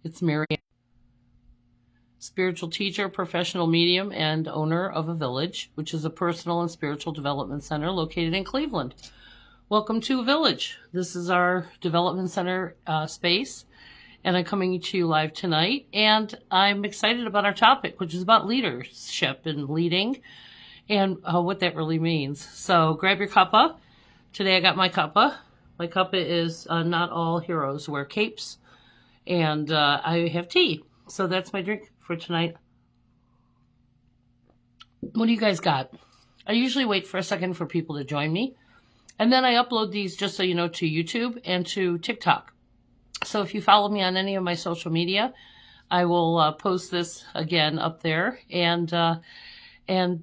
It's Marianne, spiritual teacher, professional medium, and owner of A Village, which is a personal and spiritual development center located in Cleveland. Welcome to Village. This is our development center space, and I'm coming to you live tonight. And I'm excited about our topic, which is about leadership and leading and what that really means. So grab your cuppa. Today I got my cuppa. My cuppa is Not All Heroes Wear Capes. And I have tea. So that's my drink for tonight. What do you guys got? I usually wait for a second for people to join me. And then I upload these, just so you know, to YouTube and to TikTok. So if you follow me on any of my social media, I will post this again up there. And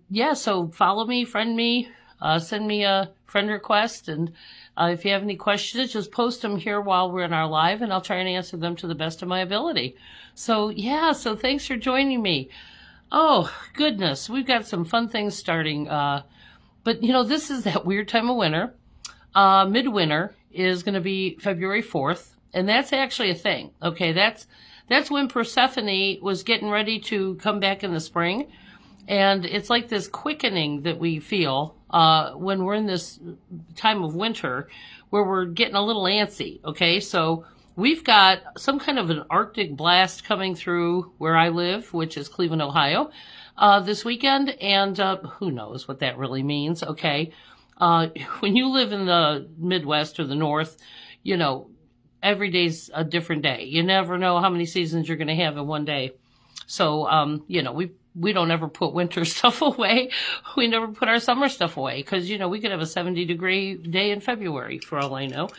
yeah, so follow me, friend me, send me a friend request. And if you have any questions, just post them here while we're in our live, and I'll try and answer them to the best of my ability. So yeah, so thanks for joining me. Oh, goodness, we've got some fun things starting. But, you know, this is that weird time of winter. Midwinter is going to be February 4th, and that's actually a thing. Okay, that's when Persephone was getting ready to come back in the spring. And it's like this quickening that we feel when we're in this time of winter where we're getting a little antsy, okay? So we've got some kind of an Arctic blast coming through where I live, which is Cleveland, Ohio, this weekend. And who knows what that really means, okay? When you live in the Midwest or the North, you know, every day's a different day. You never know how many seasons you're going to have in one day. So, you know, we don't ever put winter stuff away. We never put our summer stuff away because, you know, we could have a 70-degree day in February for all I know.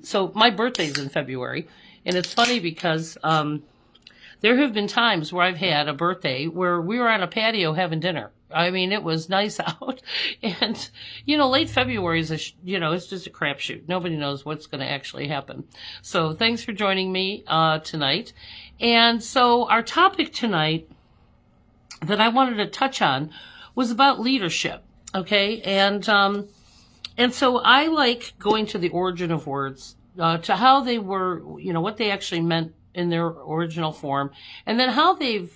So my birthday's in February, and it's funny because there have been times where I've had a birthday where we were on a patio having dinner. I mean, it was nice out, and, you know, late February is, it's just a crapshoot. Nobody knows what's going to actually happen. So thanks for joining me tonight. And so our topic tonight that I wanted to touch on was about leadership, okay? And so I like going to the origin of words, to how they were, you know, what they actually meant in their original form, and then how they've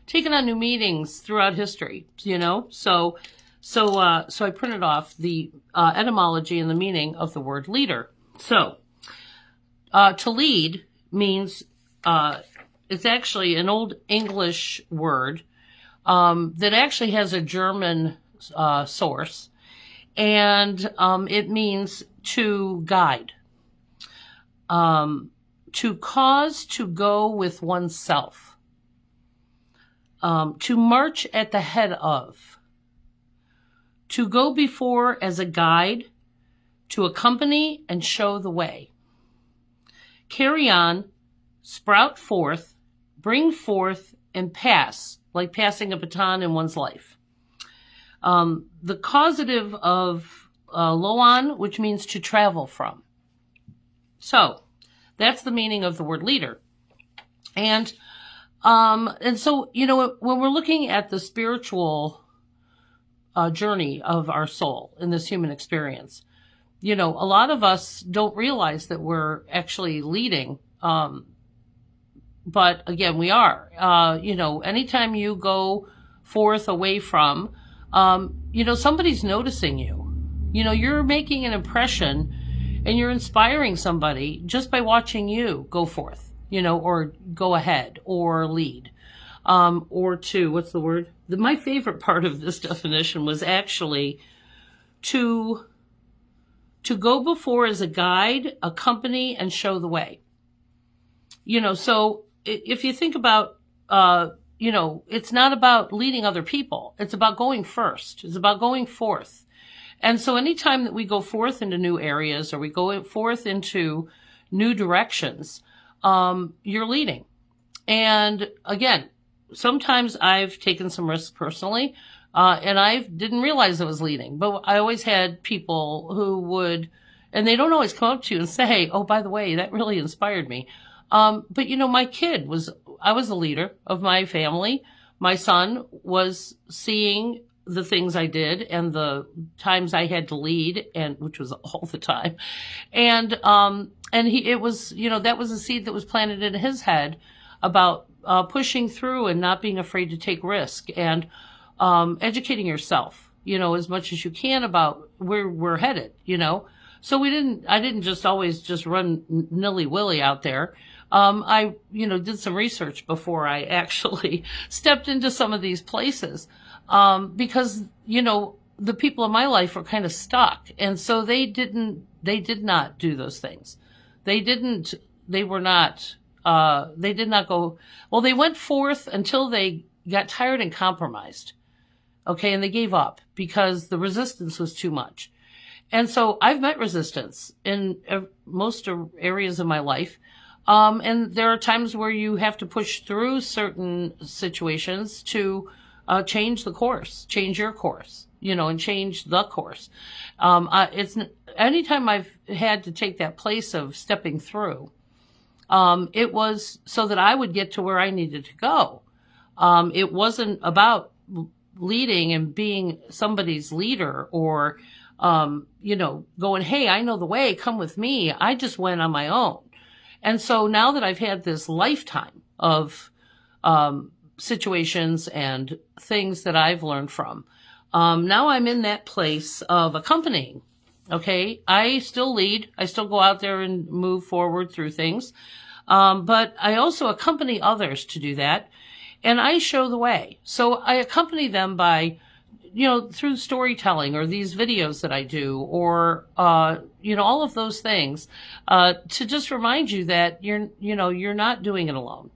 taken on new meanings throughout history, you know? So I printed off the etymology and the meaning of the word leader. So to lead means it's actually an old English word that actually has a German source, and it means to guide, to cause to go with oneself, to march at the head of, to go before as a guide, to accompany and show the way, carry on, sprout forth, bring forth, and pass, like passing a baton in one's life. The causative of loan, which means to travel from. So that's the meaning of the word leader. And so, you know, when we're looking at the spiritual journey of our soul in this human experience, you know, a lot of us don't realize that we're actually leading. But again, we are. You know, anytime you go forth away from, you know, somebody's noticing you. You know, you're making an impression and you're inspiring somebody just by watching you go forth, you know, or go ahead or lead. Or to, what's the word? My favorite part of this definition was actually to go before as a guide, accompany, and show the way. You know, so if you think about, you know, it's not about leading other people. It's about going first. It's about going forth. And so anytime that we go forth into new areas or we go forth into new directions, you're leading. And again, sometimes I've taken some risks personally, and I didn't realize I was leading. But I always had people who would, and they don't always come up to you and say, oh, by the way, that really inspired me. But, you know, I was the leader of my family. My son was seeing the things I did and the times I had to lead, and which was all the time. And it was, that was a seed that was planted in his head about pushing through and not being afraid to take risk, and educating yourself, as much as you can about where we're headed, So I didn't just always just run nilly-willy out there. I, did some research before I actually stepped into some of these places. Because, the people in my life were kind of stuck. And so they did not do those things. They did not go, well, they went forth until they got tired and compromised. Okay. And they gave up because the resistance was too much. And so I've met resistance in most areas of my life. And there are times where you have to push through certain situations to change the course, change your course, and change the course. It's anytime I've had to take that place of stepping through, it was so that I would get to where I needed to go. It wasn't about leading and being somebody's leader or, going, hey, I know the way, come with me. I just went on my own. And so now that I've had this lifetime of, situations and things that I've learned from. Now I'm in that place of accompanying. Okay. I still lead. I still go out there and move forward through things. But I also accompany others to do that. And I show the way. So I accompany them by, through storytelling or these videos that I do or, all of those things, to just remind you that you're not doing it alone.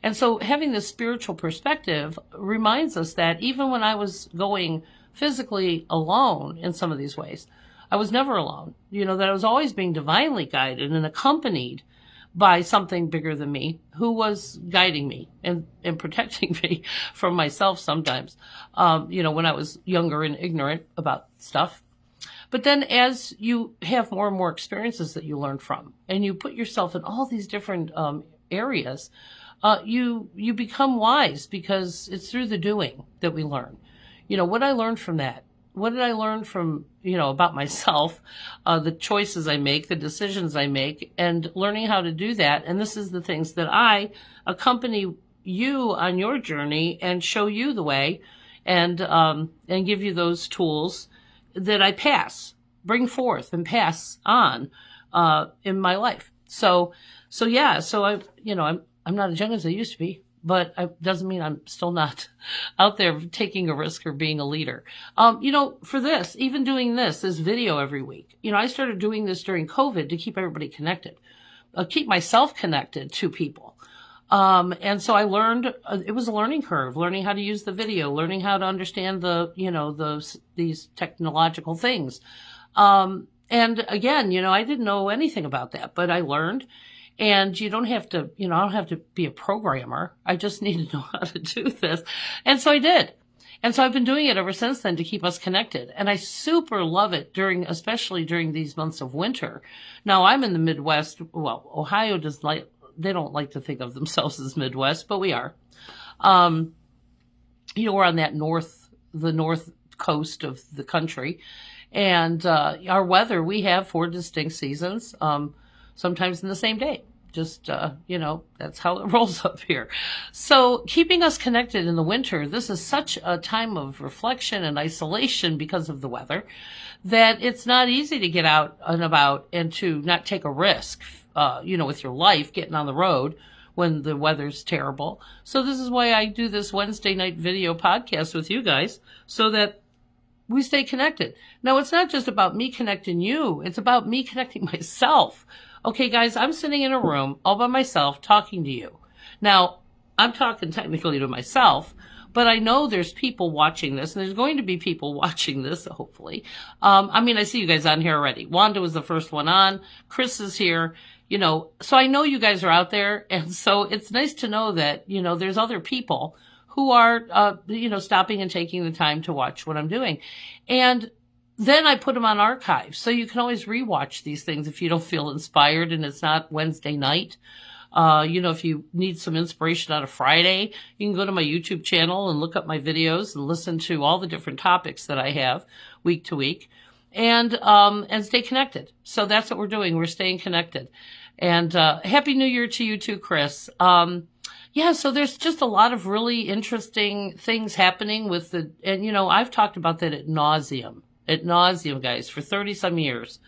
And so having this spiritual perspective reminds us that even when I was going physically alone in some of these ways, I was never alone, that I was always being divinely guided and accompanied by something bigger than me who was guiding me and protecting me from myself sometimes, when I was younger and ignorant about stuff. But then as you have more and more experiences that you learn from and you put yourself in all these different areas, you become wise because it's through the doing that we learn. What I learned from that? What did I learn from, about myself, the choices I make, the decisions I make, and learning how to do that. And this is the things that I accompany you on your journey and show you the way and give you those tools that I bring forth and pass on, in my life. So I'm not as young as I used to be, but it doesn't mean I'm still not out there taking a risk or being a leader. For this, even doing this video every week, I started doing this during COVID to keep everybody connected, keep myself connected to people. And so I learned, it was a learning curve, learning how to use the video, learning how to understand these technological things. And again, I didn't know anything about that, but I learned. And you don't have to, I don't have to be a programmer. I just need to know how to do this. And so I did. And so I've been doing it ever since then to keep us connected. And I super love it especially during these months of winter. Now I'm in the Midwest. Well, Ohio they don't like to think of themselves as Midwest, but we are. We're on the north coast of the country. And, our weather, we have 4 distinct seasons. Sometimes in the same day. Just, that's how it rolls up here. So keeping us connected in the winter, this is such a time of reflection and isolation because of the weather that it's not easy to get out and about and to not take a risk, with your life getting on the road when the weather's terrible. So this is why I do this Wednesday night video podcast with you guys so that we stay connected. Now, it's not just about me connecting you. It's about me connecting myself. Okay, guys, I'm sitting in a room all by myself talking to you. Now, I'm talking technically to myself, but I know there's people watching this, and there's going to be people watching this, hopefully. I see you guys on here already. Wanda was the first one on. Chris is here, so I know you guys are out there. And so it's nice to know that, there's other people who are, stopping and taking the time to watch what I'm doing. And then I put them on archives. So you can always rewatch these things if you don't feel inspired and it's not Wednesday night. If you need some inspiration on a Friday, you can go to my YouTube channel and look up my videos and listen to all the different topics that I have week to week, and stay connected. So that's what we're doing. We're staying connected. And Happy New Year to you too, Chris. So there's just a lot of really interesting things happening and I've talked about that at nauseum, guys, for 30 some years.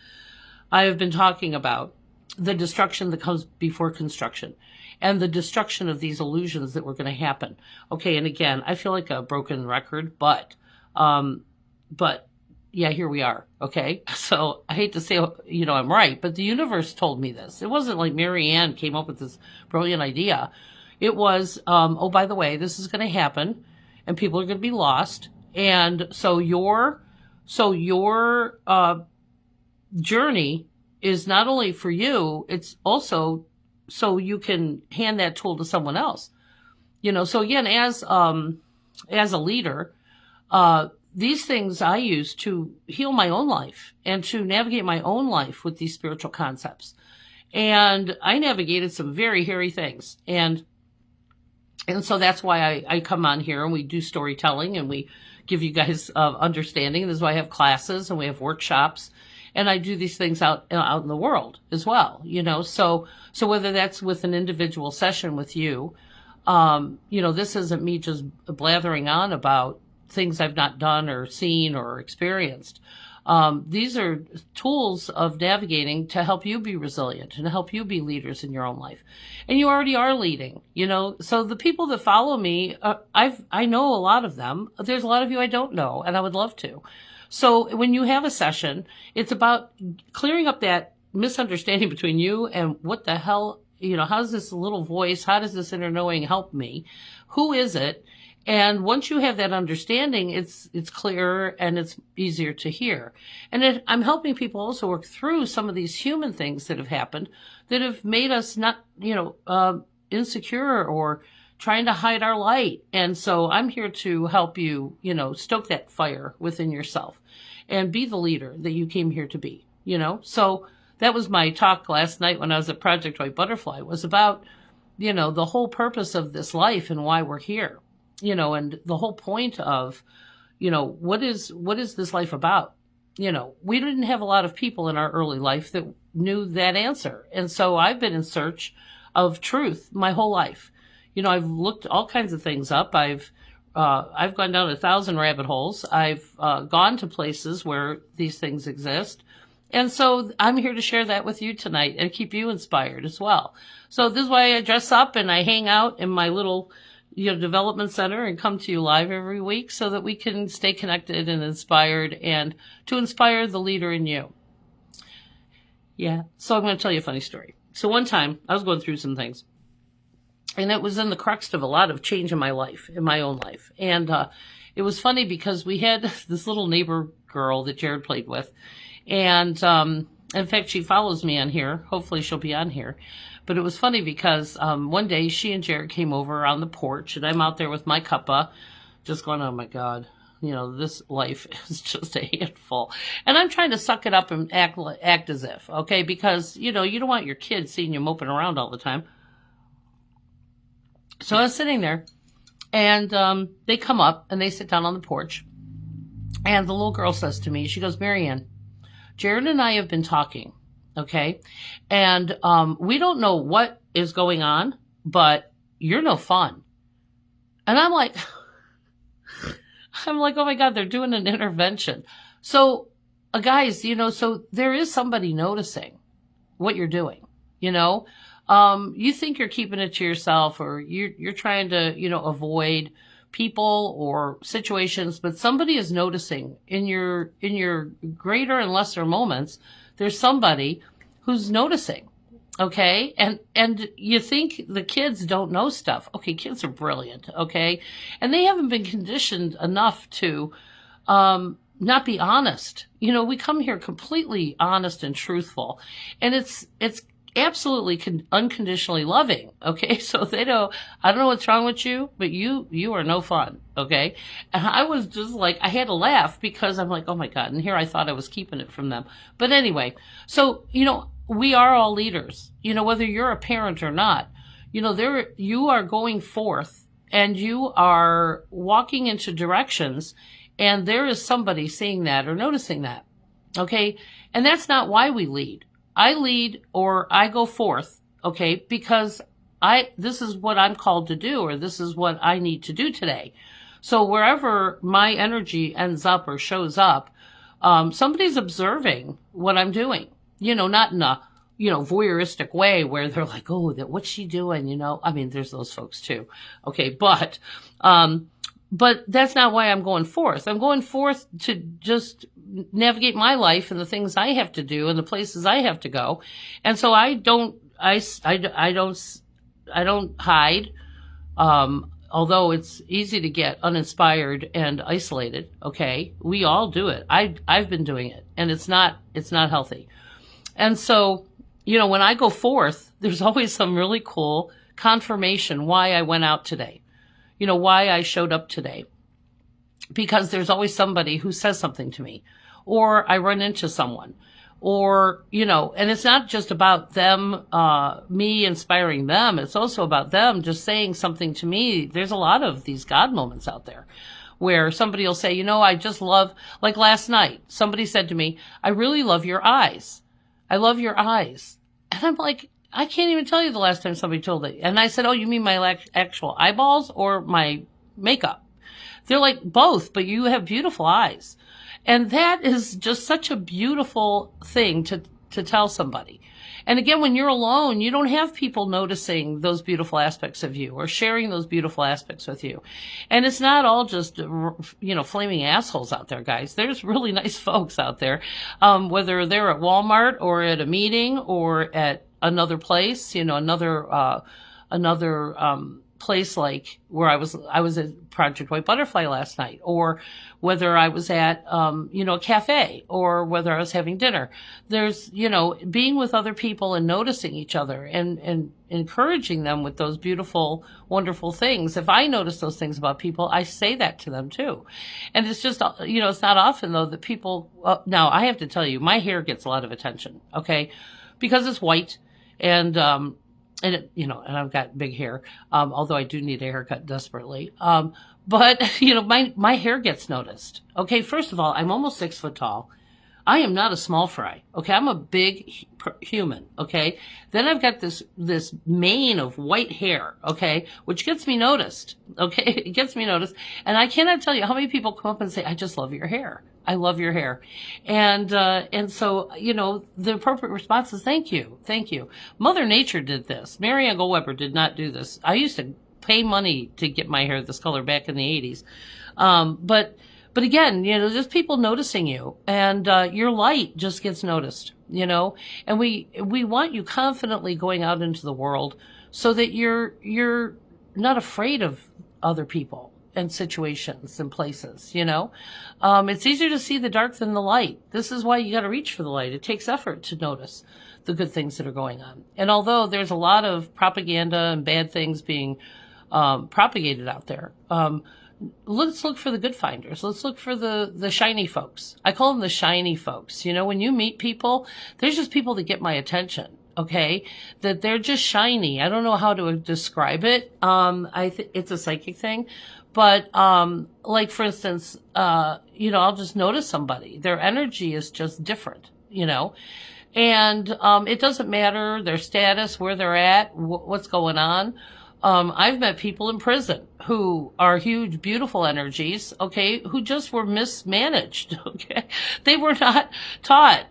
I have been talking about the destruction that comes before construction and the destruction of these illusions that were going to happen. Okay. And again, I feel like a broken record, but yeah, here we are. Okay. So I hate to say, I'm right, but the universe told me this. It wasn't like Marianne came up with this brilliant idea. It was, oh, by the way, this is going to happen and people are going to be lost. And so your journey is not only for you, it's also so you can hand that tool to someone else. So again, as a leader, these things I use to heal my own life and to navigate my own life with these spiritual concepts. And I navigated some very hairy things. And so that's why I come on here and we do storytelling and we give you guys understanding. This is why I have classes and we have workshops. And I do these things out in the world as well, So whether that's with an individual session with you, this isn't me just blathering on about things I've not done or seen or experienced. These are tools of navigating to help you be resilient and to help you be leaders in your own life. And you already are leading, So the people that follow me, I know a lot of them. There's a lot of you I don't know, and I would love to. So when you have a session, it's about clearing up that misunderstanding between you and what the hell, how does this little voice, how does this inner knowing help me? Who is it? And once you have that understanding, it's clearer and it's easier to hear. And I'm helping people also work through some of these human things that have happened that have made us not, insecure or trying to hide our light. And so I'm here to help you, stoke that fire within yourself and be the leader that you came here to be, So that was my talk last night when I was at Project White Butterfly, was about, the whole purpose of this life and why we're here, and the whole point of, what is this life about? We didn't have a lot of people in our early life that knew that answer. And so I've been in search of truth my whole life. I've looked all kinds of things up. I've gone down 1,000 rabbit holes. I've gone to places where these things exist. And so I'm here to share that with you tonight and keep you inspired as well. So this is why I dress up and I hang out in my little, development center and come to you live every week so that we can stay connected and inspired and to inspire the leader in you. Yeah. So I'm going to tell you a funny story. So one time I was going through some things. And it was in the crux of a lot of change in my life, in my own life. And it was funny because we had this little neighbor girl that Jared played with. And in fact, she follows me on here. Hopefully she'll be on here. But it was funny because one day she and Jared came over on the porch. And I'm out there with my cuppa just going, oh, my God. This life is just a handful. And I'm trying to suck it up and act as if, okay? Because, you don't want your kids seeing you moping around all the time. So I was sitting there, and they come up, and they sit down on the porch. And the little girl says to me, she goes, Marianne, Jared and I have been talking, okay? And we don't know what is going on, but you're no fun. And I'm like, oh, my God, they're doing an intervention. So, guys, so there is somebody noticing what you're doing, You think you're keeping it to yourself or you're trying to, avoid people or situations, but somebody is noticing in your greater and lesser moments, there's somebody who's noticing. Okay. And you think the kids don't know stuff. Okay. Kids are brilliant. Okay. And they haven't been conditioned enough to, not be honest. We come here completely honest and truthful, and it's absolutely unconditionally loving. Okay. So I don't know what's wrong with you, but you are no fun. Okay. And I was just like, I had to laugh because I'm like, oh my God. And here I thought I was keeping it from them. But anyway, so, we are all leaders, whether you're a parent or not. you are going forth and you are walking into directions, and there is somebody seeing that or noticing that. Okay. And that's not why we lead. I lead, or I go forth. Okay. Because this is what I'm called to do, or this is what I need to do today. So wherever my energy ends up or shows up, somebody's observing what I'm doing, not in a, voyeuristic way where they're like, oh, what's she doing? I mean, there's those folks too. Okay. But that's not why I'm going forth. I'm going forth to just navigate my life and the things I have to do and the places I have to go. And so I don't hide. Although it's easy to get uninspired and isolated. Okay. We all do it. I've been doing it, and it's not healthy. And so, when I go forth, there's always some really cool confirmation why I went out today, why I showed up today, because there's always somebody who says something to me, or I run into someone, or, and it's not just about them, me inspiring them. It's also about them just saying something to me. There's a lot of these God moments out there where somebody will say, I just love, like last night, somebody said to me, I really love your eyes. I love your eyes. And I'm like, I can't even tell you the last time somebody told it. And I said, oh, you mean my actual eyeballs or my makeup? They're like, both, but you have beautiful eyes. And that is just such a beautiful thing to tell somebody. And again, when you're alone, you don't have people noticing those beautiful aspects of you or sharing those beautiful aspects with you. And it's not all just, flaming assholes out there, guys. There's really nice folks out there, whether they're at Walmart or at a meeting or at another place, another place like where I was at Project White Butterfly last night, or whether I was at, a cafe, or whether I was having dinner. There's, being with other people and noticing each other and encouraging them with those beautiful, wonderful things. If I notice those things about people, I say that to them too. And it's just, it's not often though that people, now I have to tell you, my hair gets a lot of attention. Okay. Because it's white and and I've got big hair, although I do need a haircut desperately. But my hair gets noticed. Okay. First of all, I'm almost 6 foot tall. I am not a small fry. Okay. I'm a big human. Okay. Then I've got this mane of white hair. Okay. Which gets me noticed. Okay. It gets me noticed. And I cannot tell you how many people come up and say, I just love your hair. I love your hair. And so, the appropriate response is thank you. Thank you. Mother Nature did this. Marianne Goldweber did not do this. I used to pay money to get my hair this color back in the 80s. But again, just people noticing you, and your light just gets noticed, and we want you confidently going out into the world so that you're not afraid of other people and situations and places, it's easier to see the dark than the light. This is why you got to reach for the light. It takes effort to notice the good things that are going on. And although there's a lot of propaganda and bad things being propagated out there, let's look for the good finders. Let's look for the shiny folks. I call them the shiny folks. When you meet people, there's just people that get my attention. Okay. That they're just shiny. I don't know how to describe it. It's a psychic thing, but, like for instance, I'll just notice somebody, their energy is just different, and, it doesn't matter their status, where they're at, what's going on. I've met people in prison who are huge, beautiful energies, okay, who just were mismanaged, okay? They were not taught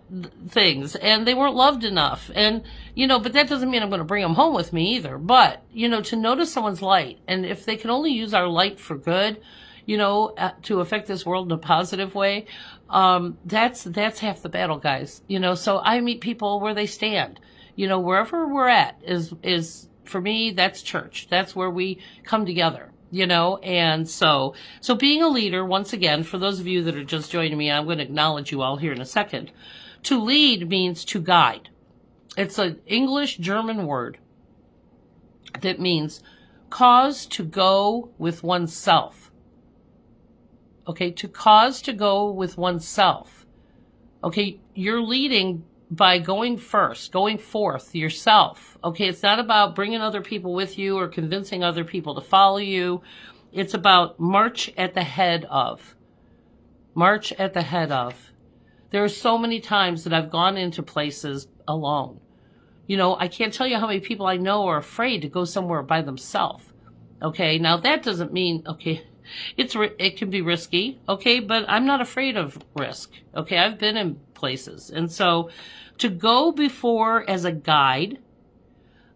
things, and they weren't loved enough. And, but that doesn't mean I'm going to bring them home with me either. But, to notice someone's light, and if they can only use our light for good, to affect this world in a positive way, that's half the battle, guys. So I meet people where they stand, wherever we're at is, for me, that's church. That's where we come together, and so being a leader, once again, for those of you that are just joining me, I'm going to acknowledge you all here in a second. To lead means to guide. It's an English-German word that means cause to go with oneself. Okay, to cause to go with oneself. Okay, you're leading by going first, going forth yourself. Okay, it's not about bringing other people with you or convincing other people to follow you. It's about march at the head of. March at the head of. There are so many times that I've gone into places alone. You know, I can't tell you how many people I know are afraid to go somewhere by themselves. Okay, now that doesn't mean, okay, it can be risky, okay, but I'm not afraid of risk. Okay, I've been in places. And so to go before as a guide,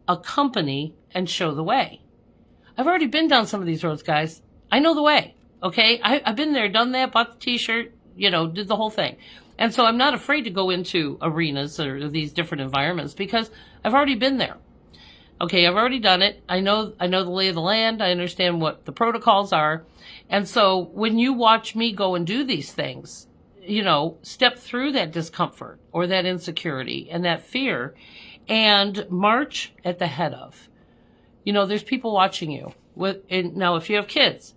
accompany, and show the way. I've already been down some of these roads, guys. I know the way, okay? I've been there, done that, bought the t-shirt, you know, did the whole thing. And so I'm not afraid to go into arenas or these different environments because I've already been there. Okay, I've already done it. I know the lay of the land. I understand what the protocols are. And so when you watch me go and do these things, you know, step through that discomfort or that insecurity and that fear and march at the head of. You know, there's people watching you. Now, if you have kids,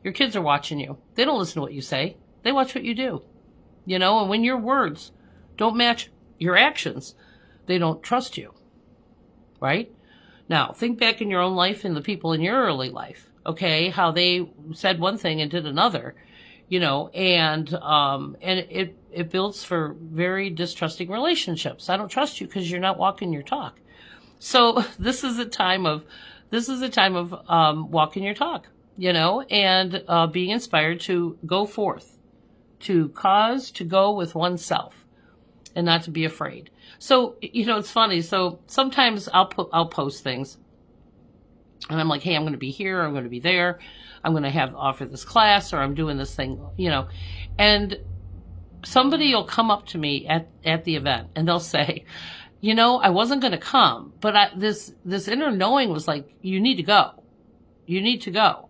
your kids are watching you. They don't listen to what you say. They watch what you do. You know, and when your words don't match your actions, they don't trust you. Right? Now, think back in your own life and the people in your early life, okay, how they said one thing and did another, you know, and it builds for very distrusting relationships. I don't trust you because you're not walking your talk. So this is a time of walking your talk, you know, and being inspired to go forth, to cause, to go with oneself and not to be afraid. So, you know, it's funny. So sometimes I'll post things and I'm like, hey, I'm going to be here. I'm going to be there. I'm going to offer this class or I'm doing this thing, you know, and somebody will come up to me at the event and they'll say, you know, I wasn't going to come, but this inner knowing was like, you need to go. You need to go.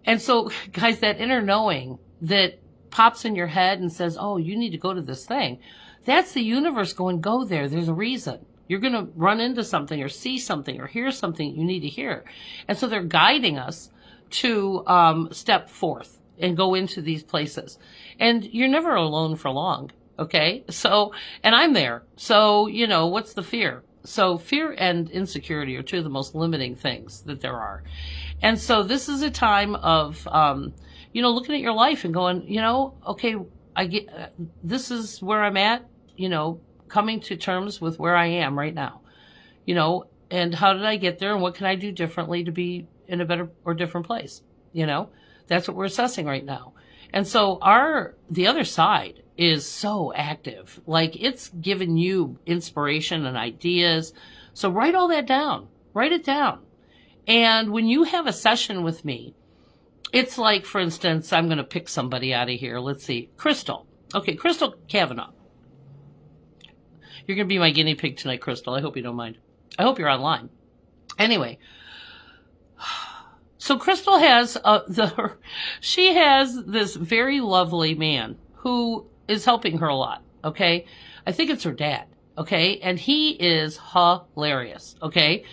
And so guys, that inner knowing that pops in your head and says, oh, you need to go to this thing. That's the universe going, go there. There's a reason. You're going to run into something or see something or hear something you need to hear. And so they're guiding us to step forth and go into these places. And you're never alone for long. Okay. So, and I'm there. So, you know, what's the fear? So fear and insecurity are two of the most limiting things that there are. And so this is a time of, you know, looking at your life and going, you know, okay, this is where I'm at, you know, coming to terms with where I am right now, you know, and how did I get there and what can I do differently to be in a better or different place? You know, that's what we're assessing right now. And so the other side is so active, like it's given you inspiration and ideas. So write all that down, write it down. And when you have a session with me, it's like, for instance, I'm going to pick somebody out of here. Let's see. Crystal. Okay, Crystal Kavanaugh. You're going to be my guinea pig tonight, Crystal. I hope you don't mind. I hope you're online. Anyway. So Crystal has she has this very lovely man who is helping her a lot. Okay. I think it's her dad. Okay. And he is hilarious. Okay.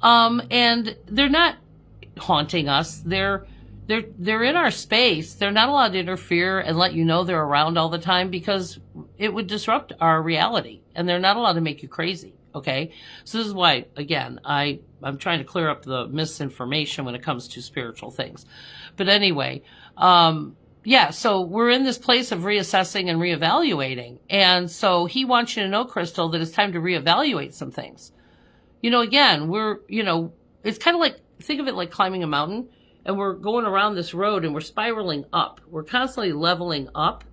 And they're not haunting us. They're in our space. They're not allowed to interfere and let you know they're around all the time because it would disrupt our reality and they're not allowed to make you crazy. Okay. So this is why, again, I'm trying to clear up the misinformation when it comes to spiritual things. But anyway, yeah, so we're in this place of reassessing and reevaluating. And so he wants you to know, Crystal, that it's time to reevaluate some things. You know, again, it's kind of like, think of it like climbing a mountain. And we're going around this road and we're spiraling up. We're constantly leveling up.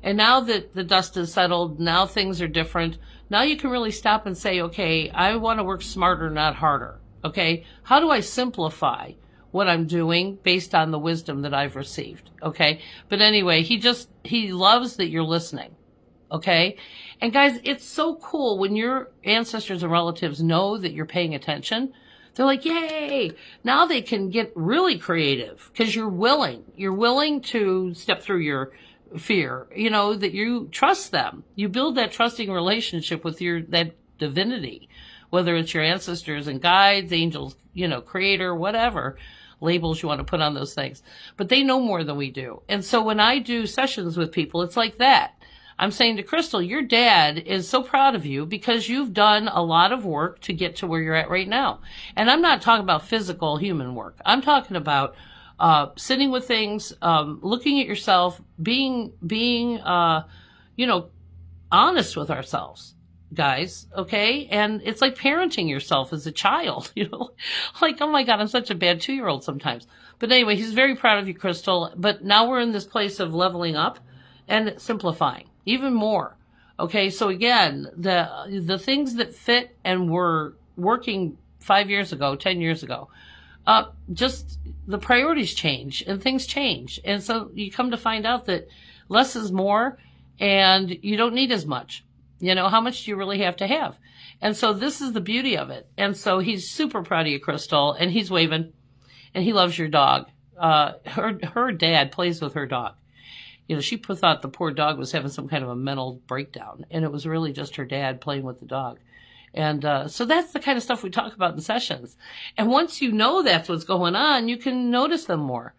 And now that the dust is settled, now things are different. Now you can really stop and say, okay, I want to work smarter, not harder. Okay. How do I simplify what I'm doing based on the wisdom that I've received? Okay. But anyway, he loves that you're listening. Okay. And guys, it's so cool when your ancestors and relatives know that you're paying attention. They're like, yay, now they can get really creative because you're willing to step through your fear, you know, that you trust them. You build that trusting relationship with that divinity, whether it's your ancestors and guides, angels, you know, creator, whatever labels you want to put on those things, but they know more than we do. And so when I do sessions with people, it's like that. I'm saying to Crystal, your dad is so proud of you because you've done a lot of work to get to where you're at right now. And I'm not talking about physical human work. I'm talking about sitting with things, looking at yourself, being honest with ourselves, guys. Okay. And it's like parenting yourself as a child, like, oh my God, I'm such a bad 2-year-old sometimes. But anyway, he's very proud of you, Crystal. But now we're in this place of leveling up and simplifying even more. Okay. So again, the things that fit and were working 5 years ago, 10 years ago, just the priorities change and things change. And so you come to find out that less is more and you don't need as much. How much do you really have to have? And so this is the beauty of it. And so he's super proud of you, Crystal, and he's waving and he loves your dog. Her dad plays with her dog. She thought the poor dog was having some kind of a mental breakdown, and it was really just her dad playing with the dog. And so that's the kind of stuff we talk about in sessions. And once you know that's what's going on, you can notice them more.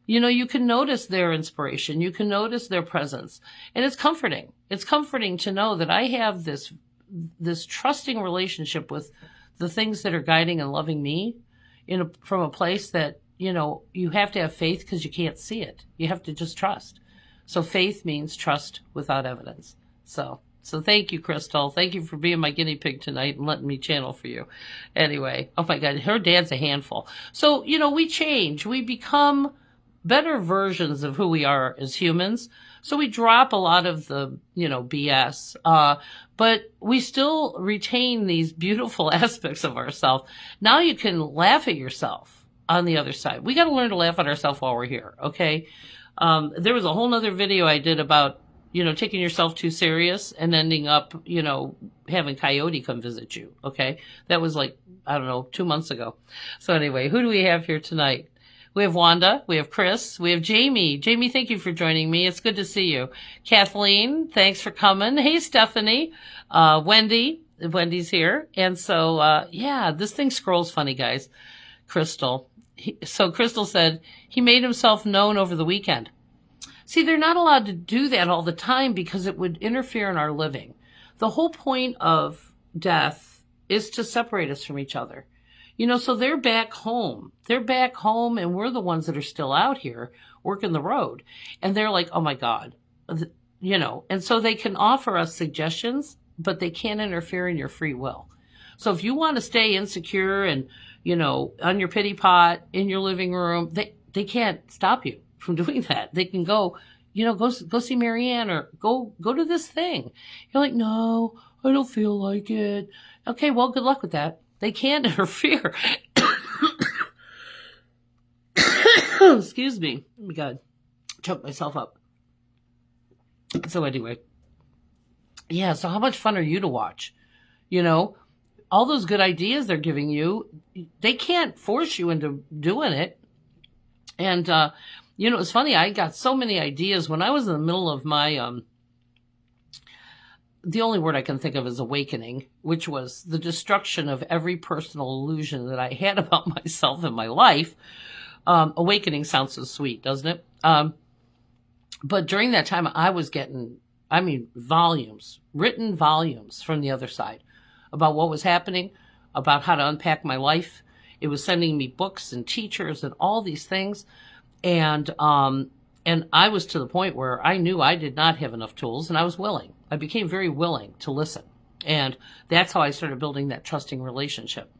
You can notice their inspiration. You can notice their presence. And it's comforting. It's comforting to know that I have this trusting relationship with the things that are guiding and loving me from a place that, you have to have faith because you can't see it. You have to just trust. So faith means trust without evidence. So thank you, Crystal. Thank you for being my guinea pig tonight and letting me channel for you. Anyway, oh my God, her dad's a handful. So, we change. We become better versions of who we are as humans. So we drop a lot of the, BS. But we still retain these beautiful aspects of ourselves. Now you can laugh at yourself on the other side. We got to learn to laugh at ourselves while we're here. Okay. There was a whole nother video I did about, taking yourself too serious and ending up, having Coyote come visit you. Okay. That was 2 months ago. So anyway, who do we have here tonight? We have Wanda, we have Chris, we have Jamie. Jamie, thank you for joining me. It's good to see you. Kathleen, thanks for coming. Hey, Stephanie, Wendy's here. And so, this thing scrolls funny, guys. Crystal. So Crystal said he made himself known over the weekend. See, they're not allowed to do that all the time because it would interfere in our living. The whole point of death is to separate us from each other. So they're back home. They're back home and we're the ones that are still out here working the road. And they're like, oh my God, and so they can offer us suggestions, but they can't interfere in your free will. So if you want to stay insecure and, on your pity pot in your living room, they can't stop you from doing that. They can go see Marianne or go to this thing. You're like, no, I don't feel like it. Okay, well, good luck with that. They can't interfere. Excuse me. Oh my God. Choked myself up. So anyway. Yeah, so how much fun are you to watch? All those good ideas they're giving you, they can't force you into doing it. And, it's funny. I got so many ideas when I was in the middle of my, the only word I can think of is awakening, which was the destruction of every personal illusion that I had about myself and my life. Awakening sounds so sweet, doesn't it? But during that time, I was getting, written volumes from the other side about what was happening, about how to unpack my life. It was sending me books and teachers and all these things. And I was to the point where I knew I did not have enough tools and I was willing. I became very willing to listen. And that's how I started building that trusting relationship.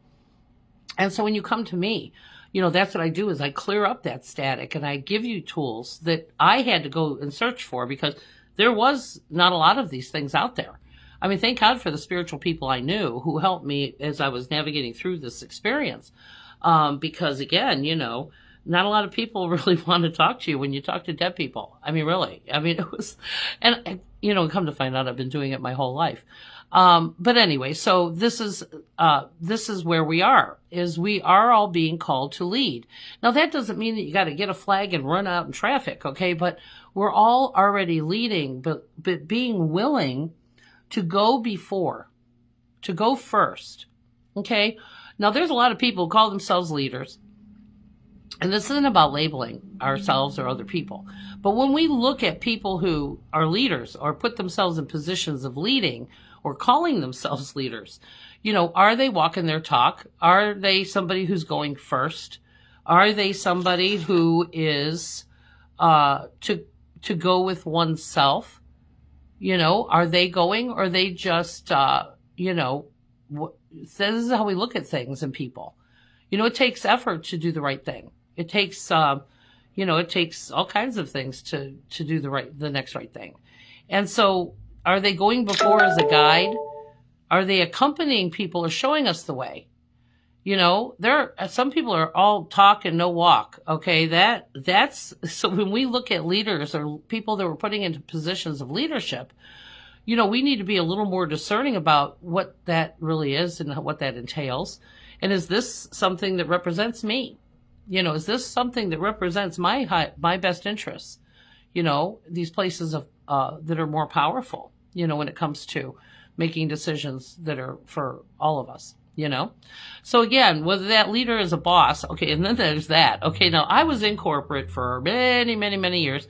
And so when you come to me, that's what I do is I clear up that static and I give you tools that I had to go and search for because there was not a lot of these things out there. Thank God for the spiritual people I knew who helped me as I was navigating through this experience. Because again, not a lot of people really want to talk to you when you talk to dead people. Really. It was, and come to find out I've been doing it my whole life. But anyway, so this is where we are all being called to lead. Now that doesn't mean that you got to get a flag and run out in traffic. Okay. But we're all already leading, but being willing to go first. Okay. Now there's a lot of people who call themselves leaders. And this isn't about labeling ourselves or other people. But when we look at people who are leaders or put themselves in positions of leading or calling themselves leaders, are they walking their talk? Are they somebody who's going first? Are they somebody who is to go with oneself? Are they going, or are they just, this is how we look at things and people. It takes effort to do the right thing. It takes, it takes all kinds of things to do the next right thing. And so are they going before as a guide? Are they accompanying people or showing us the way? Some people are all talk and no walk. Okay. That's, so when we look at leaders or people that we're putting into positions of leadership, we need to be a little more discerning about what that really is and what that entails. And is this something that represents me? Is this something that represents my best interests? These places of, that are more powerful, when it comes to making decisions that are for all of us. So again, whether that leader is a boss, okay, and then there's that. Okay, now I was in corporate for many, many, many years,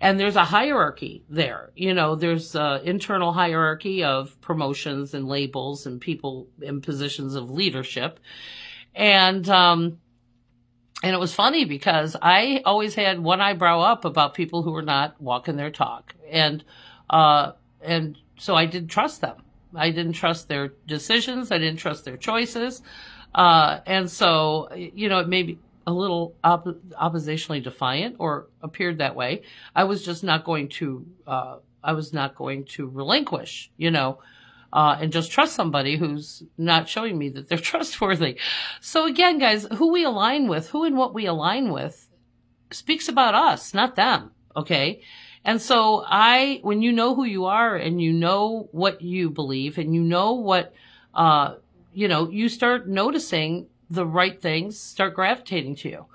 and there's a hierarchy there. There's internal hierarchy of promotions and labels and people in positions of leadership. And it was funny because I always had one eyebrow up about people who were not walking their talk. And so I didn't trust them. I didn't trust their decisions. I didn't trust their choices. And so, it may be a little oppositionally defiant or appeared that way. I was just not going to, relinquish, and just trust somebody who's not showing me that they're trustworthy. So again, guys, who and what we align with speaks about us, not them. Okay. And so when you know who you are and you know what you believe and you know what, you start noticing the right things start gravitating to you.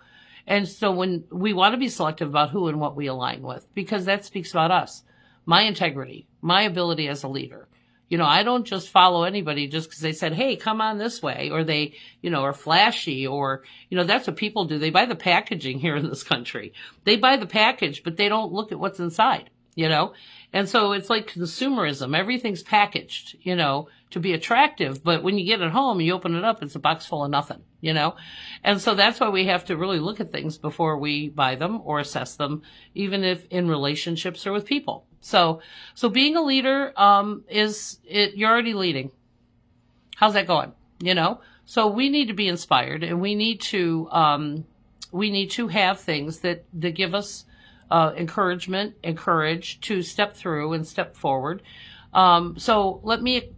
And so when we want to be selective about who and what we align with, because that speaks about us, my integrity, my ability as a leader. I don't just follow anybody just because they said, hey, come on this way, or they, are flashy, or, that's what people do. They buy the packaging here in this country. They buy the package, but they don't look at what's inside, And so it's like consumerism. Everything's packaged, to be attractive. But when you get it home, you open it up, it's a box full of nothing, And so that's why we have to really look at things before we buy them or assess them, even if in relationships or with people. So being a leader, you're already leading. How's that going? So we need to be inspired, and we need to have things that give us, encouragement and courage to step through and step forward. So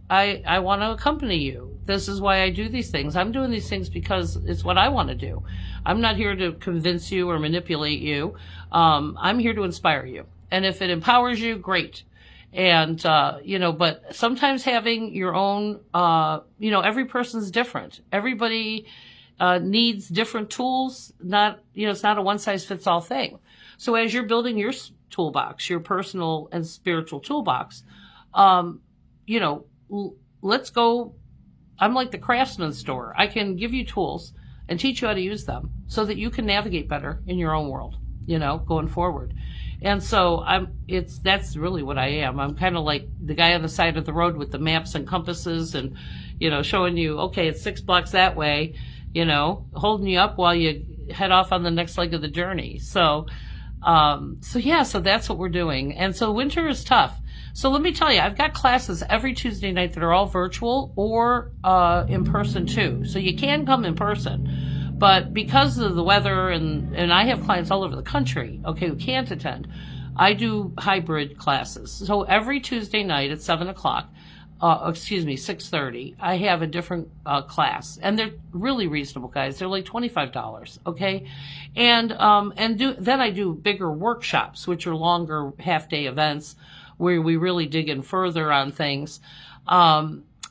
I want to accompany you. This is why I do these things. I'm doing these things because it's what I want to do. I'm not here to convince you or manipulate you. I'm here to inspire you. And if it empowers you, great. And, but sometimes having your own, every person's different. Everybody, needs different tools. It's not a one size fits all thing. So as you're building your toolbox, your personal and spiritual toolbox, let's go. I'm like the craftsman store. I can give you tools and teach you how to use them so that you can navigate better in your own world, going forward. And so that's really what I am. I'm kind of like the guy on the side of the road with the maps and compasses and, showing you, okay, it's 6 blocks that way, holding you up while you head off on the next leg of the journey. So that's what we're doing. And so winter is tough. So let me tell you, I've got classes every Tuesday night that are all virtual or, in person too. So you can come in person. But because of the weather and I have clients all over the country, okay, who can't attend, I do hybrid classes. So every Tuesday night at 7:00, 6:30, I have a different class, and they're really reasonable, guys. They're like $25, okay? And then I do bigger workshops, which are longer half-day events where we really dig in further on things.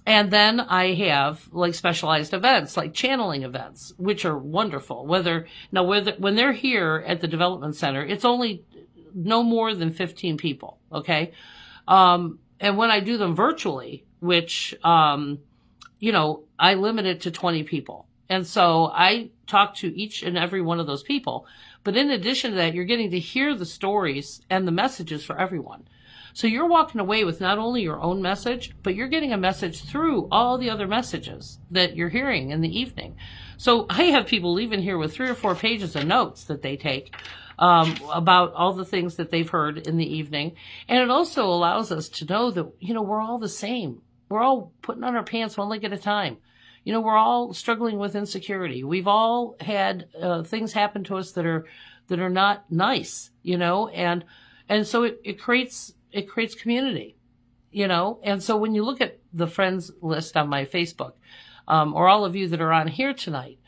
And then I have like specialized events, like channeling events, which are wonderful. When they're here at the development center, it's only no more than 15 people. Okay. And when I do them virtually, which, I limit it to 20 people. And so I talk to each and every one of those people. But in addition to that, you're getting to hear the stories and the messages for everyone. So you're walking away with not only your own message, but you're getting a message through all the other messages that you're hearing in the evening. So I have people leaving here with 3 or 4 pages of notes that they take about all the things that they've heard in the evening. And it also allows us to know that, we're all the same. We're all putting on our pants one leg at a time. We're all struggling with insecurity. We've all had things happen to us that are not nice, and so it creates community, and so when you look at the friends list on my Facebook, or all of you that are on here tonight,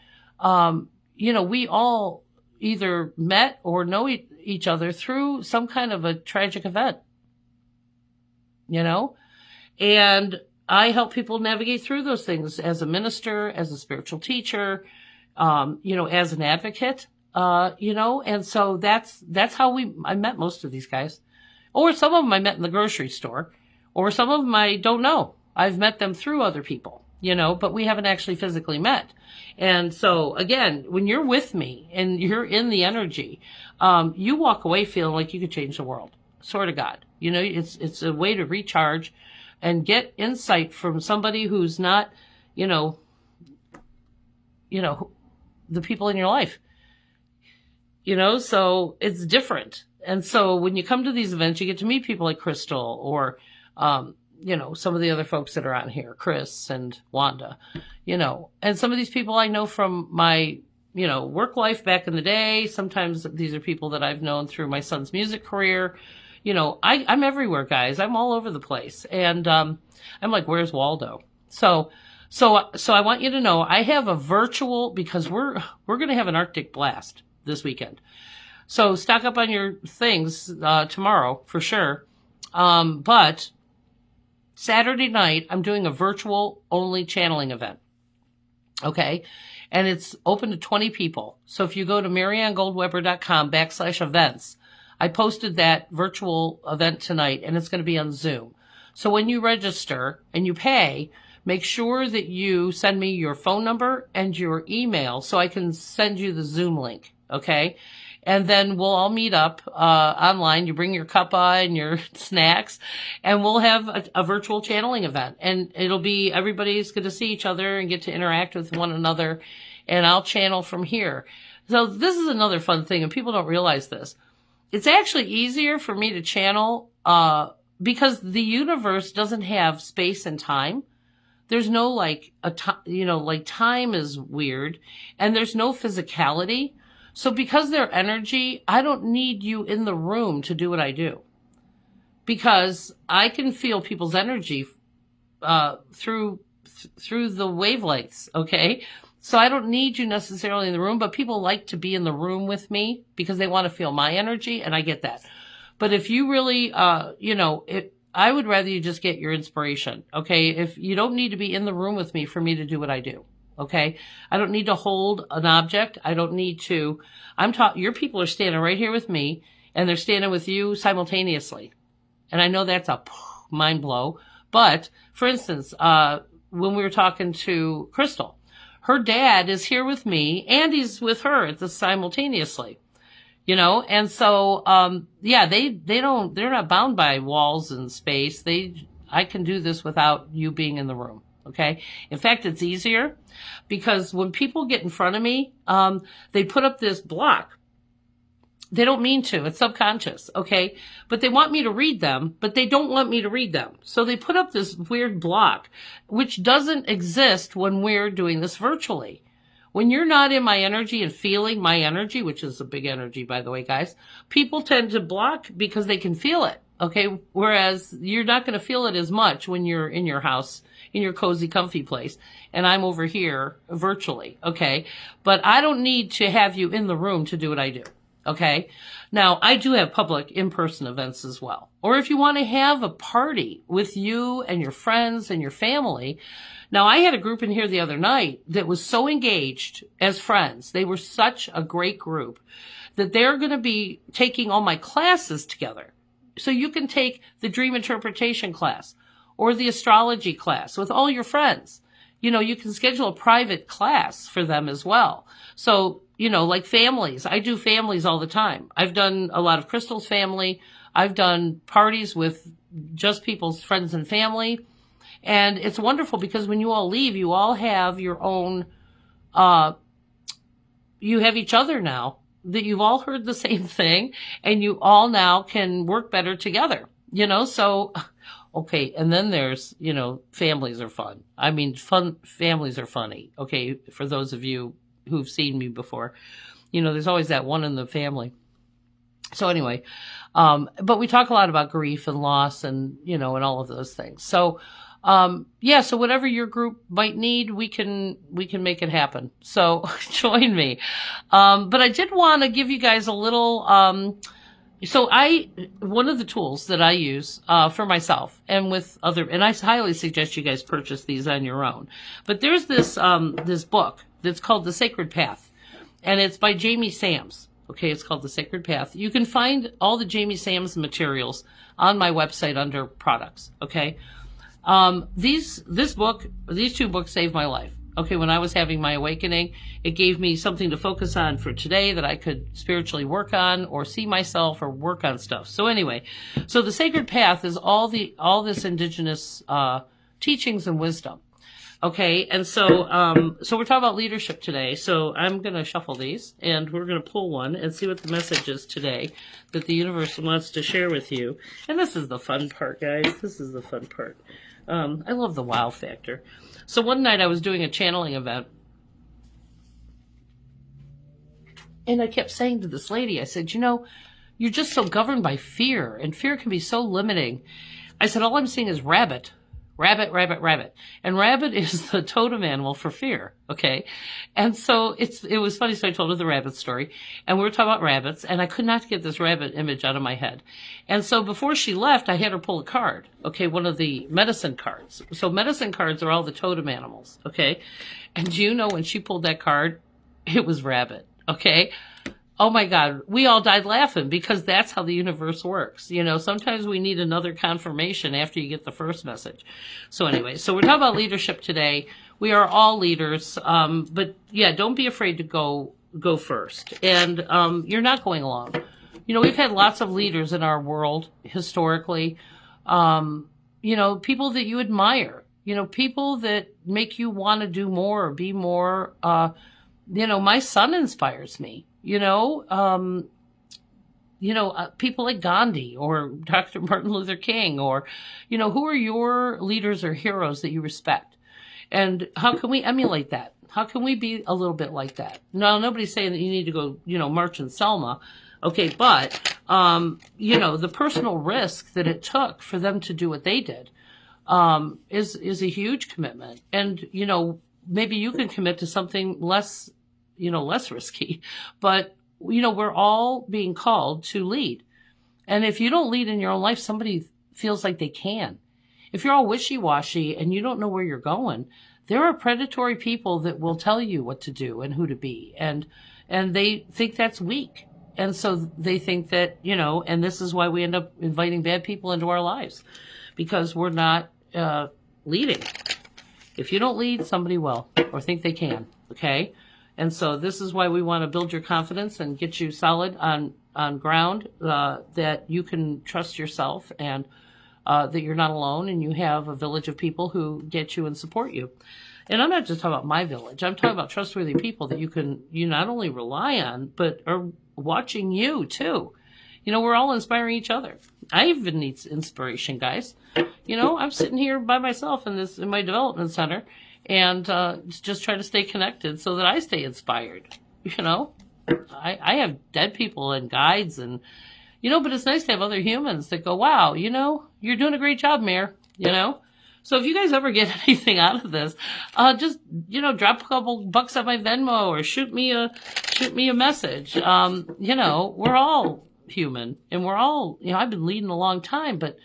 we all either met or know each other through some kind of a tragic event, and I help people navigate through those things as a minister, as a spiritual teacher, as an advocate, and so that's how I met most of these guys. Or some of them I met in the grocery store, or some of them I don't know. I've met them through other people, but we haven't actually physically met. And so again, when you're with me and you're in the energy, you walk away feeling like you could change the world. Swear to God. It's a way to recharge and get insight from somebody who's not, the people in your life. So it's different. And so when you come to these events, you get to meet people like Crystal or, some of the other folks that are on here, Chris and Wanda, and some of these people I know from my, work life back in the day. Sometimes these are people that I've known through my son's music career. I'm everywhere, guys. I'm all over the place. And, I'm like, where's Waldo? So I want you to know I have a virtual, because we're going to have an Arctic blast this weekend. So stock up on your things, tomorrow for sure. But Saturday night, I'm doing a virtual only channeling event. Okay. And it's open to 20 people. So if you go to mariannegoldweber.com/events, I posted that virtual event tonight, and it's going to be on Zoom. So when you register and you pay, make sure that you send me your phone number and your email so I can send you the Zoom link. Okay. And then we'll all meet up online. You bring your cuppa and your snacks, and we'll have a virtual channeling event. And it'll be, everybody's going to see each other and get to interact with one another, and I'll channel from here. So this is another fun thing, and people don't realize this. It's actually easier for me to channel because the universe doesn't have space and time. There's no time is weird, and there's no physicality. So because they're energy, I don't need you in the room to do what I do, because I can feel people's energy through the wavelengths. Okay. So I don't need you necessarily in the room, but people like to be in the room with me because they want to feel my energy, and I get that. But if you really, I would rather you just get your inspiration. Okay. If you don't need to be in the room with me for me to do what I do. Okay. I don't need to hold an object. I don't need to, your people are standing right here with me, and they're standing with you simultaneously. And I know that's a mind blow. But for instance, when we were talking to Crystal, her dad is here with me and he's with her at the simultaneously, and so, they're not bound by walls and space. I can do this without you being in the room. Okay. In fact, it's easier because when people get in front of me, they put up this block. They don't mean to. It's subconscious. Okay. But they want me to read them, but they don't want me to read them. So they put up this weird block, which doesn't exist when we're doing this virtually. When you're not in my energy and feeling my energy, which is a big energy, by the way, guys, people tend to block because they can feel it. Okay. Whereas you're not going to feel it as much when you're in your house, in your cozy, comfy place. And I'm over here virtually. Okay. But I don't need to have you in the room to do what I do. Okay. Now I do have public in-person events as well. Or if you want to have a party with you and your friends and your family. Now I had a group in here the other night that was so engaged as friends. They were such a great group that they're going to be taking all my classes together. So you can take the dream interpretation class or the astrology class with all your friends, you can schedule a private class for them as well. So, like families, I do families all the time. I've done a lot of Crystal's family. I've done parties with just people's friends and family. And it's wonderful because when you all leave, you all have your own, you have each other now, that you've all heard the same thing, and you all now can work better together, so, okay. And then there's, families are fun. I mean, families are funny. Okay. For those of you who've seen me before, there's always that one in the family. So anyway, but we talk a lot about grief and loss and, and all of those things. So, so whatever your group might need, we can make it happen. So join me. But I did want to give you guys a little, one of the tools that I use, for myself and with and I highly suggest you guys purchase these on your own. But there's this book that's called The Sacred Path, and it's by Jamie Sams. Okay. It's called The Sacred Path. You can find all the Jamie Sams materials on my website under products. Okay. These two books saved my life. Okay. When I was having my awakening, it gave me something to focus on for today that I could spiritually work on or see myself or work on stuff. So anyway, The Sacred Path is all this indigenous, teachings and wisdom. Okay. And so we're talking about leadership today. So I'm going to shuffle these and we're going to pull one and see what the message is today that the universe wants to share with you. And this is the fun part, guys. This is the fun part. I love the wow factor. So one night I was doing a channeling event and I kept saying to this lady, I said, you're just so governed by fear, and fear can be so limiting. I said, all I'm seeing is rabbit. Rabbit, rabbit, rabbit. And rabbit is the totem animal for fear. Okay. And so it was funny. So I told her the rabbit story and we were talking about rabbits and I could not get this rabbit image out of my head. And so before she left, I had her pull a card. Okay. One of the medicine cards. So medicine cards are all the totem animals. Okay. And when she pulled that card, it was rabbit. Okay. Oh my God, we all died laughing because that's how the universe works. Sometimes we need another confirmation after you get the first message. So anyway, so we're talking about leadership today. We are all leaders. But yeah, don't be afraid to go first. And, you're not going alone. We've had lots of leaders in our world historically. People that you admire, people that make you want to do more or be more. My son inspires me. People like Gandhi or Dr. Martin Luther King or, who are your leaders or heroes that you respect? And how can we emulate that? How can we be a little bit like that? No, nobody's saying that you need to go, march in Selma. Okay. But, the personal risk that it took for them to do what they did, is a huge commitment. And, maybe you can commit to something less risky, but we're all being called to lead. And if you don't lead in your own life, somebody feels like they can. If you're all wishy-washy and you don't know where you're going, there are predatory people that will tell you what to do and who to be. And they think that's weak. And so they think that, and this is why we end up inviting bad people into our lives because we're not, leading. If you don't lead, somebody will, or think they can. Okay. And so this is why we want to build your confidence and get you solid on ground, that you can trust yourself and, that you're not alone and you have a village of people who get you and support you. And I'm not just talking about my village. I'm talking about trustworthy people that you not only rely on, but are watching you too. We're all inspiring each other. I even need inspiration, guys. I'm sitting here by myself in my development center. And just try to stay connected so that I stay inspired. I have dead people and guides and, but it's nice to have other humans that go, wow, you're doing a great job, Mayor, So if you guys ever get anything out of this, just, drop a couple bucks on my Venmo or shoot me a message. We're all human and we're all, I've been leading a long time, but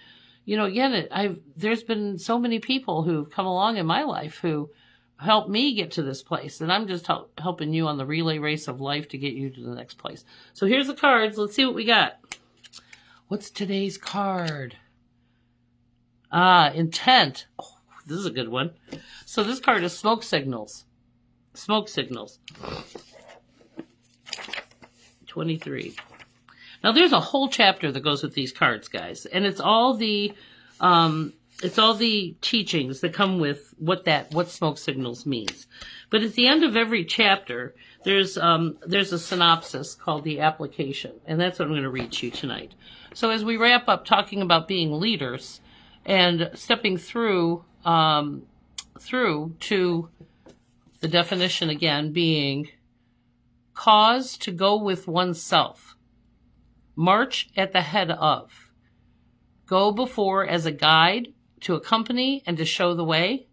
again, there's been so many people who've come along in my life who helped me get to this place. And I'm just helping you on the relay race of life to get you to the next place. So here's the cards. Let's see what we got. What's today's card? Intent. Oh, This is a good one. So this card is smoke signals. Smoke signals. 23. Now there's a whole chapter that goes with these cards, guys, and it's all the teachings that come with what smoke signals means. But at the end of every chapter, there's a synopsis called the application, and that's what I'm going to read to you tonight. So as we wrap up talking about being leaders and stepping through to the definition again being cause to go with oneself, march at the head of, go before as a guide, to accompany and to show the way,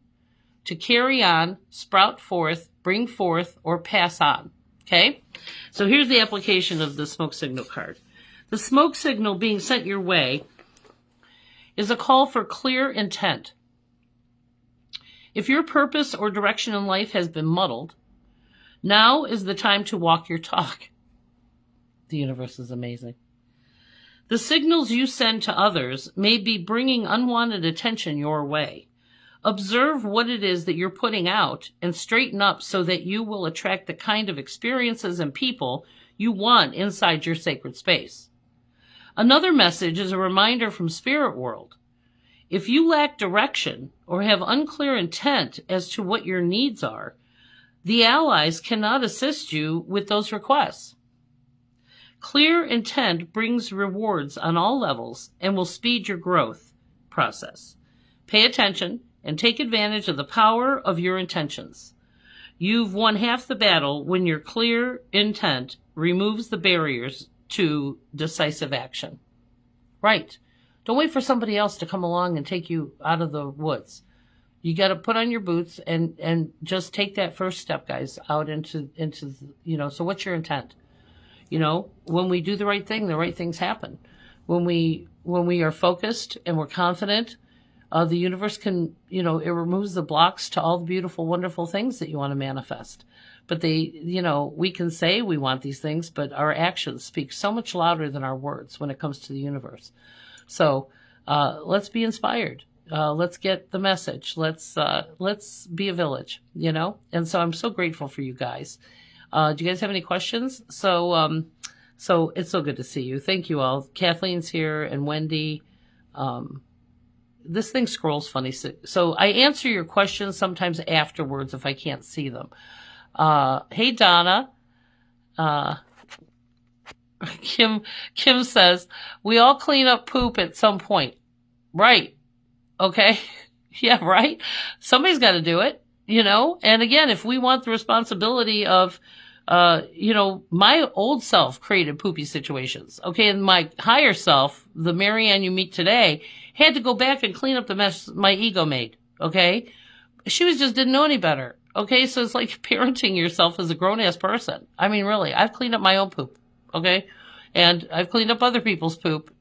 to carry on, sprout forth, bring forth, or pass on. Okay? So here's the application of the smoke signal card. The smoke signal being sent your way is a call for clear intent. If your purpose or direction in life has been muddled, now is the time to walk your talk. The universe is amazing. The signals you send to others may be bringing unwanted attention your way. Observe what it is that you're putting out and straighten up so that you will attract the kind of experiences and people you want inside your sacred space. Another message is a reminder from Spirit World. If you lack direction or have unclear intent as to what your needs are, the allies cannot assist you with those requests. Clear intent brings rewards on all levels and will speed your growth process. Pay attention and take advantage of the power of your intentions. You've won half the battle when your clear intent removes the barriers to decisive action. Right. Don't wait for somebody else to come along and take you out of the woods. You got to put on your boots and just take that first step, guys, out into so what's your intent? When we do the right thing, the right things happen. When we are focused and we're confident, the universe can, it removes the blocks to all the beautiful, wonderful things that you want to manifest. But we can say we want these things, but our actions speak so much louder than our words when it comes to the universe. So, let's be inspired. Let's get the message. Let's be a village, And so I'm so grateful for you guys. Do you guys have any questions? So it's so good to see you. Thank you all. Kathleen's here and Wendy. This thing scrolls funny. So I answer your questions sometimes afterwards if I can't see them. Hey, Donna. Kim says, we all clean up poop at some point. Right. Okay. Yeah, right. Somebody's got to do it, and again, if we want the responsibility of, my old self created poopy situations. Okay. And my higher self, the Marianne you meet today, had to go back and clean up the mess my ego made. Okay. She just didn't know any better. Okay. So it's like parenting yourself as a grown ass person. I mean, really, I've cleaned up my own poop. Okay. And I've cleaned up other people's poop.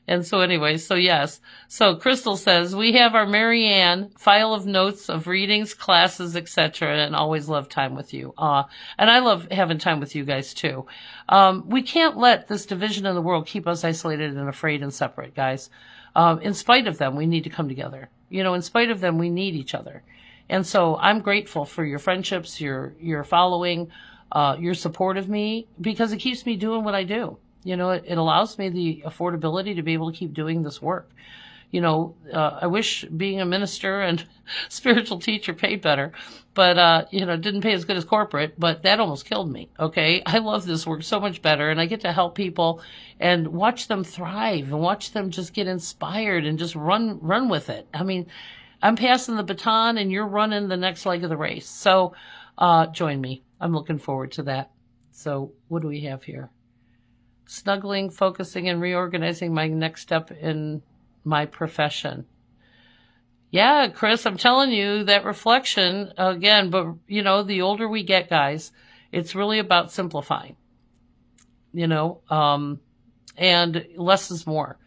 And so anyway, so yes. So Crystal says, we have our Marianne file of notes of readings, classes, etc. and always love time with you. And I love having time with you guys too. We can't let this division in the world keep us isolated and afraid and separate, guys. In spite of them, we need to come together. In spite of them, we need each other. And so I'm grateful for your friendships, your following, your support of me, because it keeps me doing what I do. It allows me the affordability to be able to keep doing this work. I wish being a minister and spiritual teacher paid better, but, didn't pay as good as corporate, but that almost killed me. Okay. I love this work so much better, and I get to help people and watch them thrive and watch them just get inspired and just run with it. I mean, I'm passing the baton and you're running the next leg of the race. So, join me. I'm looking forward to that. So what do we have here? Snuggling, focusing, and reorganizing my next step in my profession. Yeah, Chris, I'm telling you that reflection again, but the older we get, guys, it's really about simplifying, and less is more.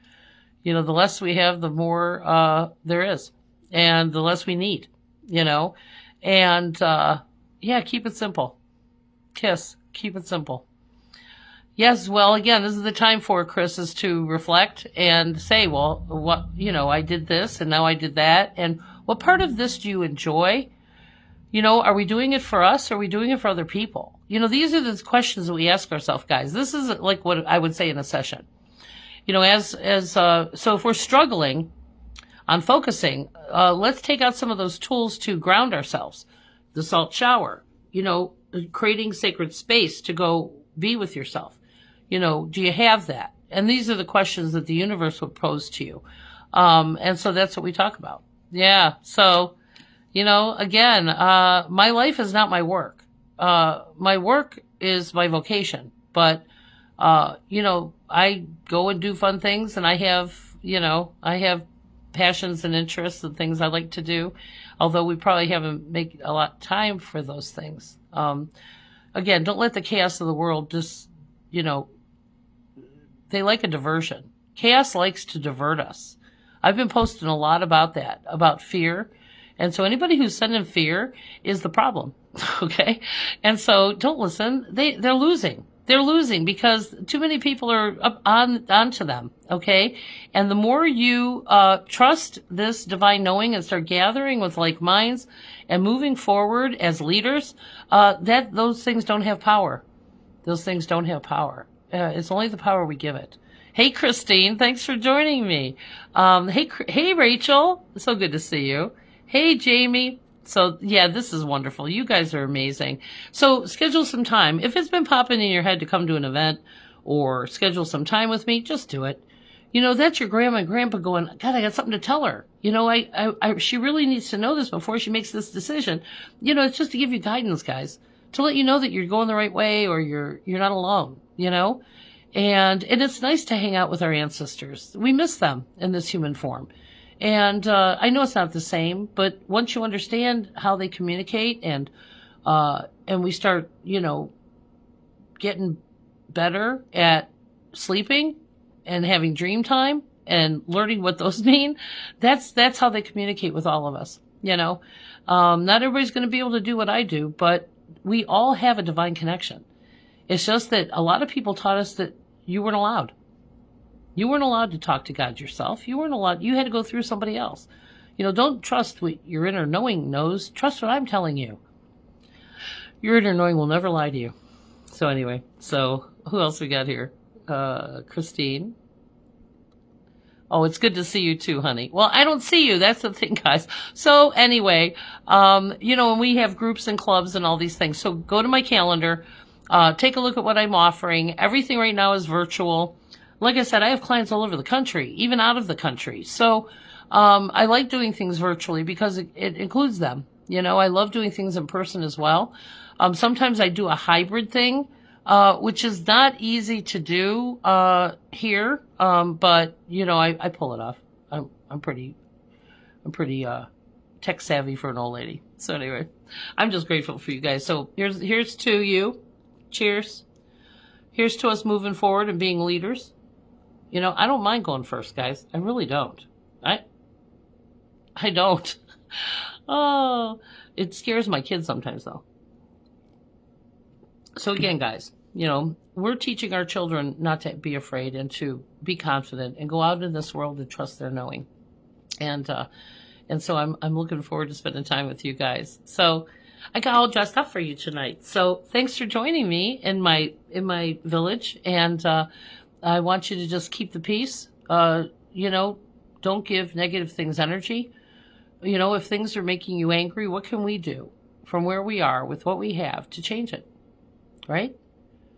The less we have, the more there is, and the less we need, and keep it simple. KISS, keep it simple. Yes, well, again, this is the time for Chris is to reflect and say, well, what, I did this and now I did that. And What part of this do you enjoy? Are we doing it for us? Or are we doing it for other people? These are the questions that we ask ourselves, guys. This is like what I would say in a session. So if we're struggling on focusing, let's take out some of those tools to ground ourselves. The salt shower, creating sacred space to go be with yourself. Do you have that? And these are the questions that the universe will pose to you. And so that's what we talk about. Yeah. So, again, my life is not my work. My work is my vocation, but, I go and do fun things, and I have passions and interests and things I like to do, although we probably haven't made a lot of time for those things. Again, don't let the chaos of the world just, they like a diversion. Chaos likes to divert us. I've been posting a lot about that, about fear. And so anybody who's sending fear is the problem. Okay. And so don't listen. They're losing. They're losing because too many people are onto them. Okay. And the more you, trust this divine knowing and start gathering with like minds and moving forward as leaders, those things don't have power. Those things don't have power. It's only the power we give it. Hey, Christine, thanks for joining me. Hey, Rachel, so good to see you. Hey, Jamie. So yeah, this is wonderful. You guys are amazing. So schedule some time. If it's been popping in your head to come to an event or schedule some time with me, just do it. That's your grandma and grandpa going, God, I got something to tell her. She really needs to know this before she makes this decision. It's just to give you guidance, guys, to let you know that you're going the right way or you're not alone, And it's nice to hang out with our ancestors. We miss them in this human form. And I know it's not the same, but once you understand how they communicate and we start, getting better at sleeping and having dream time and learning what those mean, that's how they communicate with all of us, Not everybody's going to be able to do what I do, but we all have a divine connection. It's just that a lot of people taught us that you weren't allowed. You weren't allowed to talk to God yourself. You weren't allowed. You had to go through somebody else. Don't trust what your inner knowing knows. Trust what I'm telling you. Your inner knowing will never lie to you. So anyway, who else we got here? Christine. Oh, it's good to see you too, honey. Well, I don't see you. That's the thing, guys. So anyway, and we have groups and clubs and all these things. So go to my calendar. Take a look at what I'm offering. Everything right now is virtual. Like I said, I have clients all over the country, even out of the country. So, I like doing things virtually because it includes them. I love doing things in person as well. Sometimes I do a hybrid thing, which is not easy to do, here. But, I pull it off. I'm pretty tech savvy for an old lady. So anyway, I'm just grateful for you guys. So here's to you. Cheers. Here's to us moving forward and being leaders. I don't mind going first, guys. I really don't. I don't. Oh, it scares my kids sometimes, though. So again, guys, we're teaching our children not to be afraid and to be confident and go out in this world and trust their knowing. And so I'm looking forward to spending time with you guys. So I got all dressed up for you tonight. So thanks for joining me in my village. And, I want you to just keep the peace. Don't give negative things energy. If things are making you angry, what can we do from where we are with what we have to change it? Right?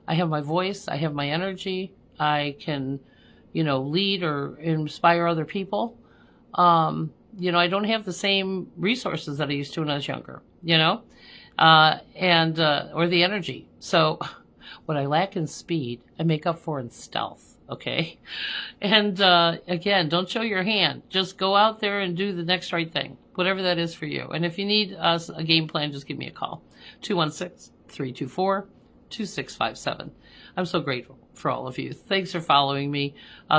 I have my voice. I have my energy. I can, lead or inspire other people. I don't have the same resources that I used to when I was younger, or the energy. So what I lack in speed, I make up for in stealth. Okay. And, again, don't show your hand. Just go out there and do the next right thing, whatever that is for you. And if you need a game plan, just give me a call. 216-324-2657. I'm so grateful for all of you. Thanks for following me.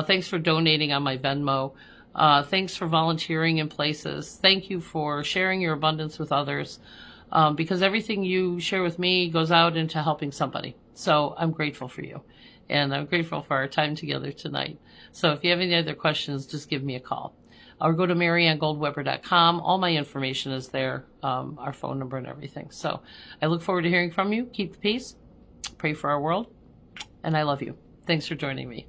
Thanks for donating on my Venmo. Thanks for volunteering in places. Thank you for sharing your abundance with others. Because everything you share with me goes out into helping somebody. So I'm grateful for you. And I'm grateful for our time together tonight. So if you have any other questions, just give me a call. or go to MarianneGoldweber.com. All my information is there, our phone number and everything. So I look forward to hearing from you. Keep the peace. Pray for our world. And I love you. Thanks for joining me.